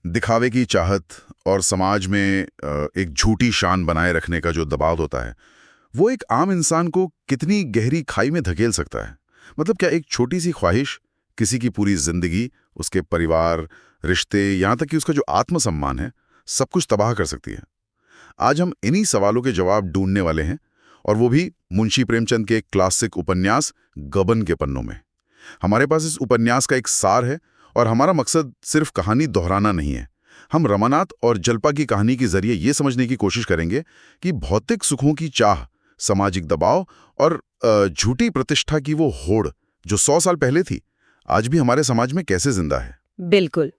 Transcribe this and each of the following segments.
दिखावे की चाहत और समाज में एक झूठी शान बनाए रखने का जो दबाव होता है, वो एक आम इंसान को कितनी गहरी खाई में धकेल सकता है। मतलब क्या एक छोटी सी ख्वाहिश किसी की पूरी जिंदगी, उसके परिवार, रिश्ते, यहाँ तक कि उसका जो आत्मसम्मान है, सब कुछ तबाह कर सकती है। आज हम इन्हीं सवालों के जवाब ढूंढने वाले हैं, और वो भी मुंशी प्रेमचंद के क्लासिक उपन्यास गबन के पन्नों में। हमारे पास इस उपन्यास का एक सार है, और हमारा मकसद सिर्फ कहानी दोहराना नहीं है। हम रमानाथ और जल्पा की कहानी के जरिए ये समझने की कोशिश करेंगे कि भौतिक सुखों की चाह, सामाजिक दबाव और झूठी प्रतिष्ठा की वो होड़ जो 100 साल पहले थी, आज भी हमारे समाज में कैसे जिंदा है। बिल्कुल।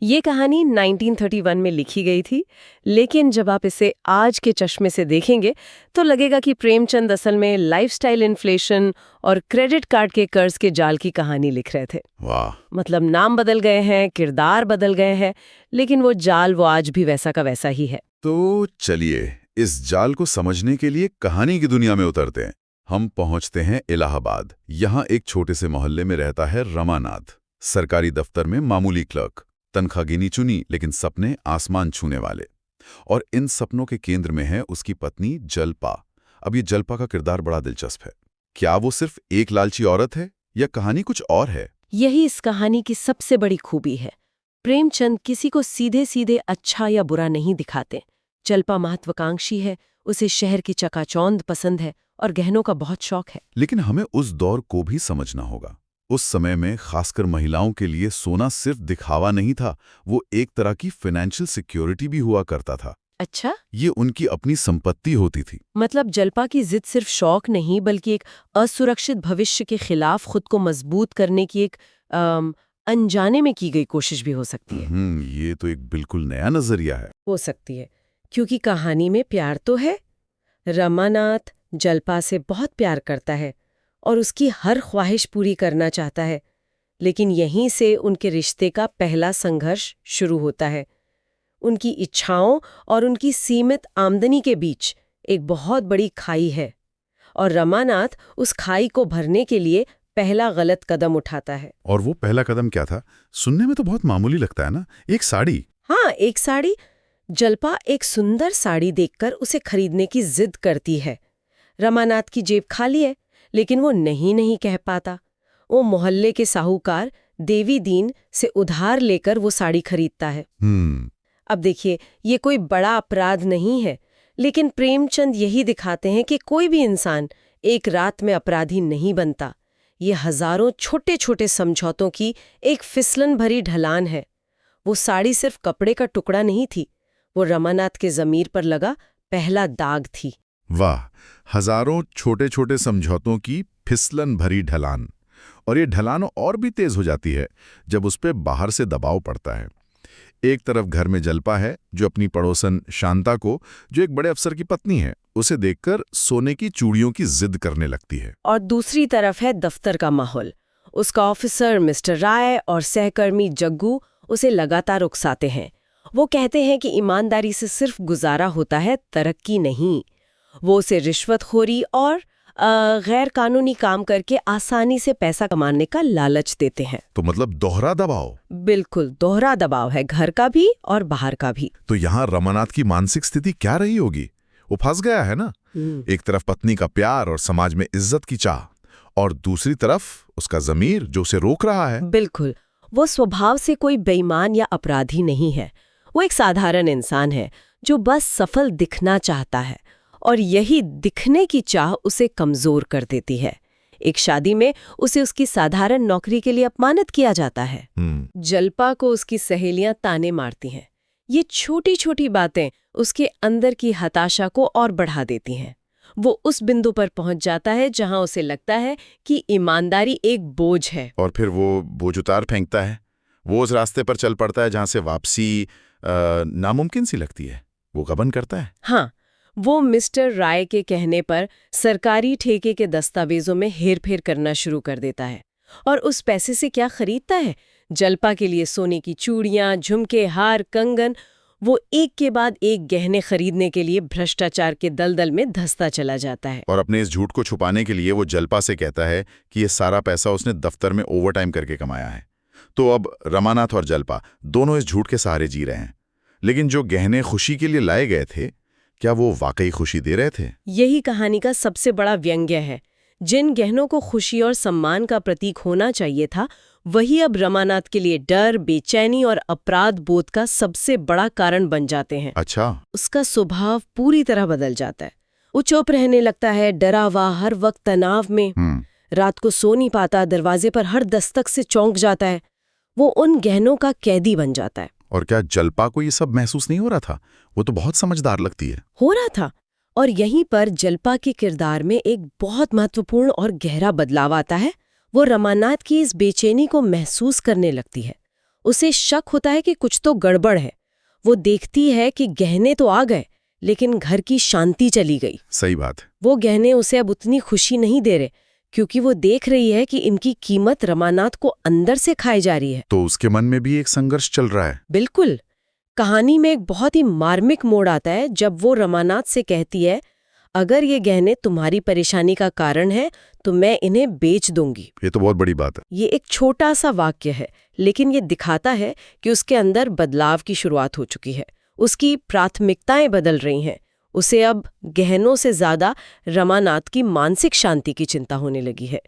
ये कहानी 1931 में लिखी गई थी, लेकिन जब आप इसे आज के चश्मे से देखेंगे तो लगेगा कि प्रेमचंद असल में लाइफस्टाइल इन्फ्लेशन और क्रेडिट कार्ड के कर्ज के जाल की कहानी लिख रहे थे। वाह। मतलब नाम बदल गए हैं, किरदार बदल गए हैं, लेकिन वो जाल वो आज भी वैसा का वैसा ही है। तो चलिए इस जाल को समझने के लिए कहानी की दुनिया में उतरते हैं। हम पहुंचते हैं इलाहाबाद। यहाँ एक छोटे से मोहल्ले में रहता है रमानाथ। सरकारी दफ्तर में मामूली क्लर्क, तनख्वाह गिनी चुनी लेकिन सपने आसमान छूने वाले। और इन सपनों के केंद्र में है उसकी पत्नी जल्पा। अब ये जल्पा का किरदार बड़ा दिलचस्प है। क्या वो सिर्फ एक लालची औरत है या कहानी कुछ और है? यही इस कहानी की सबसे बड़ी खूबी है। प्रेमचंद किसी को सीधे सीधे अच्छा या बुरा नहीं दिखाते। जल्पा महत्वाकांक्षी है, उसे शहर की चकाचौंध पसंद है और गहनों का बहुत शौक है। लेकिन हमें उस दौर को भी समझना होगा। उस समय में खासकर महिलाओं के लिए सोना सिर्फ दिखावा नहीं था, वो एक तरह की फाइनेंशियल सिक्योरिटी भी हुआ करता था। अच्छा, ये उनकी अपनी संपत्ति होती थी। मतलब जल्पा की जिद सिर्फ शौक नहीं बल्कि एक असुरक्षित भविष्य के खिलाफ खुद को मजबूत करने की एक अनजाने में की गई कोशिश भी हो सकती है। ये तो एक बिल्कुल नया नजरिया है। हो सकती है, क्योंकि कहानी में प्यार तो है। रमानाथ जल्पा से बहुत प्यार करता है और उसकी हर ख्वाहिश पूरी करना चाहता है, लेकिन यहीं से उनके रिश्ते का पहला संघर्ष शुरू होता है। उनकी इच्छाओं और उनकी सीमित आमदनी के बीच एक बहुत बड़ी खाई है, और रमानाथ उस खाई को भरने के लिए पहला गलत कदम उठाता है। और वो पहला कदम क्या था? सुनने में तो बहुत मामूली लगता है ना, एक साड़ी। हाँ, एक साड़ी। जल्पा एक सुंदर साड़ी देखकर उसे खरीदने की जिद करती है। रमानाथ की जेब खाली है, लेकिन वो नहीं कह पाता। वो मोहल्ले के साहूकार देवी दीन से उधार लेकर वो साड़ी खरीदता है। अब देखिए, ये कोई बड़ा अपराध नहीं है, लेकिन प्रेमचंद यही दिखाते हैं कि कोई भी इंसान एक रात में अपराधी नहीं बनता। ये हजारों छोटे छोटे समझौतों की एक फिसलन भरी ढलान है। वो साड़ी सिर्फ कपड़े का टुकड़ा नहीं थी, वो रमानाथ के ज़मीर पर लगा पहला दाग थी। वाह, हजारों छोटे छोटे समझौतों की फिसलन भरी ढलान। और ये ढलान और भी तेज हो जाती है जब उस पे बाहर से दबाव पड़ता है। एक तरफ घर में जल्पा है जो अपनी पड़ोसन शांता को, जो एक बड़े अफसर की पत्नी है, उसे देखकर सोने की चूड़ियों की जिद करने लगती है। और दूसरी तरफ है दफ्तर का माहौल। उसका ऑफिसर मिस्टर राय और सहकर्मी जग्गू उसे लगातार उकसाते हैं। वो कहते हैं कि ईमानदारी से सिर्फ गुजारा होता है, तरक्की नहीं। वो उसे रिश्वतखोरी और गैर कानूनी काम करके आसानी से पैसा कमाने का लालच देते हैं। तो मतलब दोहरा दबाव। बिल्कुल, दोहरा दबाव है, घर का भी और बाहर का भी। तो यहाँ रमानाथ की मानसिक स्थिति क्या रही होगी? वो फंस गया है ना। एक तरफ पत्नी का प्यार और समाज में इज्जत की चाह, और दूसरी तरफ उसका ज़मीर जो उसे रोक रहा है। बिल्कुल, वो स्वभाव से कोई बेईमान या अपराधी नहीं है। वो एक साधारण इंसान है जो बस सफल दिखना चाहता है, और यही दिखने की चाह उसे कमजोर कर देती है। एक शादी में उसे उसकी साधारण नौकरी के लिए अपमानित किया जाता है। जल्पा को उसकी सहेलियां ताने मारती हैं। ये छोटी छोटी बातें उसके अंदर की हताशा को और बढ़ा देती हैं। वो उस बिंदु पर पहुंच जाता है जहां उसे लगता है कि ईमानदारी एक बोझ है। और फिर वो बोझ उतार फेंकता है। वो उस रास्ते पर चल पड़ता है जहां से वापसी नामुमकिन सी लगती है। वो गबन करता है। हाँ, वो मिस्टर राय के कहने पर सरकारी ठेके के दस्तावेजों में हेरफेर करना शुरू कर देता है, और उस पैसे से क्या खरीदता है? जल्पा के लिए सोने की चूड़ियां, झुमके, हार, कंगन। वो एक के बाद एक गहने खरीदने के लिए भ्रष्टाचार के दलदल में धंसता चला जाता है। और अपने इस झूठ को छुपाने के लिए वो जल्पा से कहता है कि ये सारा पैसा उसने दफ्तर में ओवरटाइम करके कमाया है। तो अब रमानाथ और जल्पा दोनों इस झूठ के सहारे जी रहे हैं। लेकिन जो गहने खुशी के लिए लाए गए थे, क्या वो वाकई खुशी दे रहे थे? यही कहानी का सबसे बड़ा व्यंग्य है। जिन गहनों को खुशी और सम्मान का प्रतीक होना चाहिए था, वही अब रमानाथ के लिए डर, बेचैनी और अपराध बोध का सबसे बड़ा कारण बन जाते हैं। अच्छा। उसका स्वभाव पूरी तरह बदल जाता है। वो चुप रहने लगता है, डरा हुआ, हर वक्त तनाव में। रात को सो नहीं पाता, दरवाजे पर हर दस्तक से चौंक जाता है। वो उन गहनों का कैदी बन जाता है। और क्या जल्पा को ये सब महसूस नहीं हो रहा था? वो तो बहुत समझदार लगती है। हो रहा था। और यहीं पर जल्पा के किरदार में एक बहुत महत्वपूर्ण और गहरा बदलाव आता है। वो रमानाथ की इस बेचैनी को महसूस करने लगती है। उसे शक होता है कि कुछ तो गड़बड़ है। वो देखती है कि गहने तो आ गए, लेकिन घर की शांति चली गई। सही बात है। वो गहने उसे अब उतनी खुशी नहीं दे रहे, क्योंकि वो देख रही है कि इनकी कीमत रमानाथ को अंदर से खाई जा रही है। तो उसके मन में भी एक संघर्ष चल रहा है। बिल्कुल। कहानी में एक बहुत ही मार्मिक मोड़ आता है जब वो रमानाथ से कहती है, अगर ये गहने तुम्हारी परेशानी का कारण है तो मैं इन्हें बेच दूंगी। ये तो बहुत बड़ी बात है। ये एक छोटा सा वाक्य है, लेकिन ये दिखाता है कि उसके अंदर बदलाव की शुरुआत हो चुकी है। उसकी प्राथमिकताएं बदल रही हैं। उसे अब गहनों से ज्यादा रमानाथ की मानसिक शांति की चिंता होने लगी है।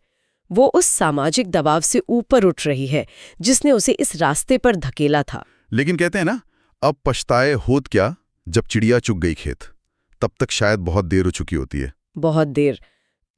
वो उस सामाजिक दबाव से ऊपर उठ रही है जिसने उसे इस रास्ते पर धकेला था। लेकिन कहते हैं ना, अब पछताए होत क्या जब चिड़िया चुग गई खेत। तब तक शायद बहुत देर हो चुकी होती है। बहुत देर।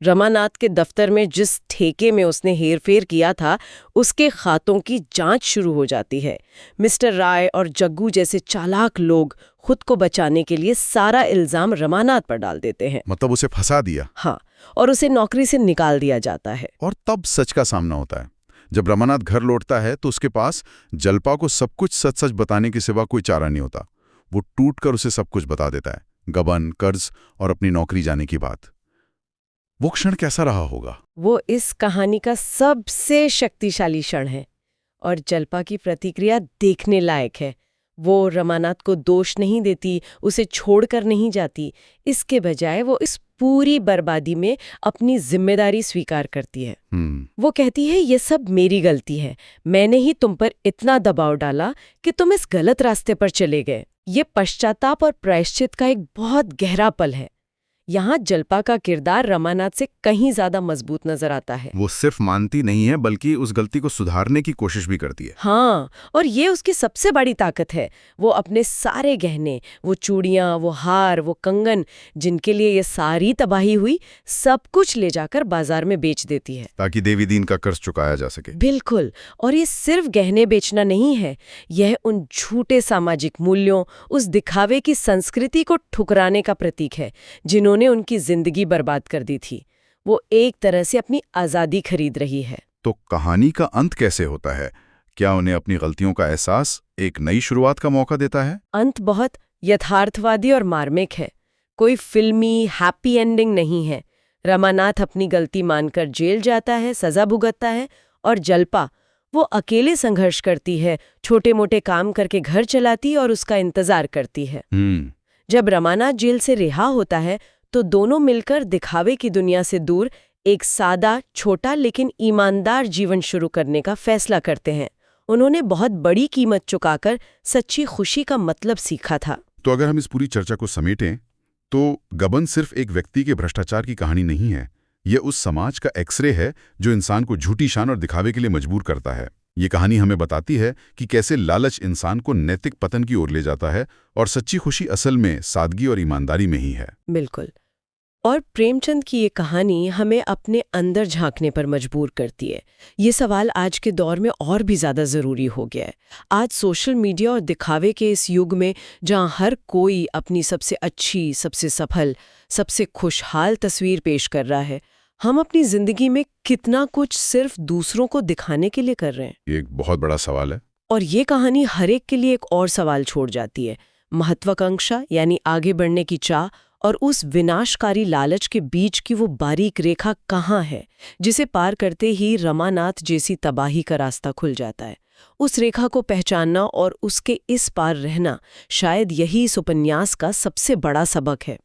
रमानाथ के दफ्तर में जिस ठेके में उसने हेरफेर किया था, उसके खातों की जांच शुरू हो जाती है। मिस्टर राय और जग्गू जैसे चालाक लोग खुद को बचाने के लिए सारा इल्जाम रमानाथ पर डाल देते हैं। मतलब उसे फंसा दिया। हाँ, और उसे नौकरी से निकाल दिया जाता है। और तब सच का सामना होता है। जब रमानाथ घर लौटता है तो उसके पास जल्पा को सब कुछ सच सच बताने के सिवा कोई चारा नहीं होता। वो टूटकर उसे सब कुछ बता देता है, गबन, कर्ज और अपनी नौकरी जाने की बात। वो क्षण कैसा रहा होगा? वो इस कहानी का सबसे शक्तिशाली क्षण है और जल्पा की प्रतिक्रिया देखने लायक है। वो रमानाथ को दोष नहीं देती, उसे छोड़कर नहीं जाती। इसके बजाय वो इस पूरी बर्बादी में अपनी जिम्मेदारी स्वीकार करती है। वो कहती है, ये सब मेरी गलती है। मैंने ही तुम पर इतना दबाव डाला कि तुम इस गलत रास्ते पर चले गए। ये पश्चाताप और प्रायश्चित का एक बहुत गहरा पल है। यहाँ जल्पा का किरदार रमानाथ से कहीं ज्यादा मजबूत नजर आता है। वो सिर्फ मानती नहीं है बल्कि उस गलती को सुधारने की कोशिश भी करती है। हाँ, और ये उसकी सबसे बड़ी ताकत है। वो अपने सारे गहने, वो चूड़ियाँ, वो हार, वो कंगन, जिनके लिए ये सारी तबाही हुई, सब कुछ ले जाकर बाजार में बेच देती है ताकि देवी दीन का कर्ज चुकाया जा सके। बिल्कुल। और ये सिर्फ गहने बेचना नहीं है, यह उन झूठे सामाजिक मूल्यों, उस दिखावे की संस्कृति को ठुकराने का प्रतीक है जिन्होंने उनकी जिंदगी बर्बाद कर दी थी। वो एक तरह से अपनी आजादी खरीद रही है। तो कहानी का अंत कैसे होता है? क्या उन्हें अपनी गलतियों का एहसास एक नई शुरुआत का मौका देता है? अंत बहुत यथार्थवादी और मार्मिक है। कोई फिल्मी हैप्पी एंडिंग नहीं है। रमानाथ अपनी गलती मानकर जेल जाता है, सजा भुगतता है, और जल्पा वो अकेले संघर्ष करती है, छोटे मोटे काम करके घर चलाती और उसका इंतजार करती है। जब रमानाथ जेल से रिहा होता है तो दोनों मिलकर दिखावे की दुनिया से दूर एक सादा, छोटा लेकिन ईमानदार जीवन शुरू करने का फैसला करते हैं। उन्होंने बहुत बड़ी कीमत चुकाकर सच्ची खुशी का मतलब सीखा था। तो अगर हम इस पूरी चर्चा को समेटें तो गबन सिर्फ एक व्यक्ति के भ्रष्टाचार की कहानी नहीं है। यह उस समाज का एक्सरे है जो इंसान को झूठी शान और दिखावे के लिए मजबूर करता है। ये कहानी हमें बताती है कि कैसे लालच इंसान को नैतिक पतन की ओर ले जाता है और सच्ची खुशी असल में सादगी और ईमानदारी में ही है। बिल्कुल। और प्रेमचंद की ये कहानी हमें अपने अंदर झांकने पर मजबूर करती है। ये सवाल आज के दौर में और भी ज़्यादा ज़रूरी हो गया है। आज सोशल मीडिया और दिखावे के इस युग में जहाँ हर कोई अपनी सबसे अच्छी, सबसे सफल, सबसे खुशहाल तस्वीर पेश कर रहा है, हम अपनी ज़िंदगी में कितना कुछ सिर्फ दूसरों को दिखाने के लिए कर रहे हैं? ये एक बहुत बड़ा सवाल है। और ये कहानी हर एक के लिए एक और सवाल छोड़ जाती है। महत्वाकांक्षा यानी आगे बढ़ने की चाह और उस विनाशकारी लालच के बीच की वो बारीक रेखा कहाँ है, जिसे पार करते ही रमानाथ जैसी तबाही का रास्ता खुल जाता है। उस रेखा को पहचानना और उसके इस पार रहना, शायद यही इस उपन्यास का सबसे बड़ा सबक है।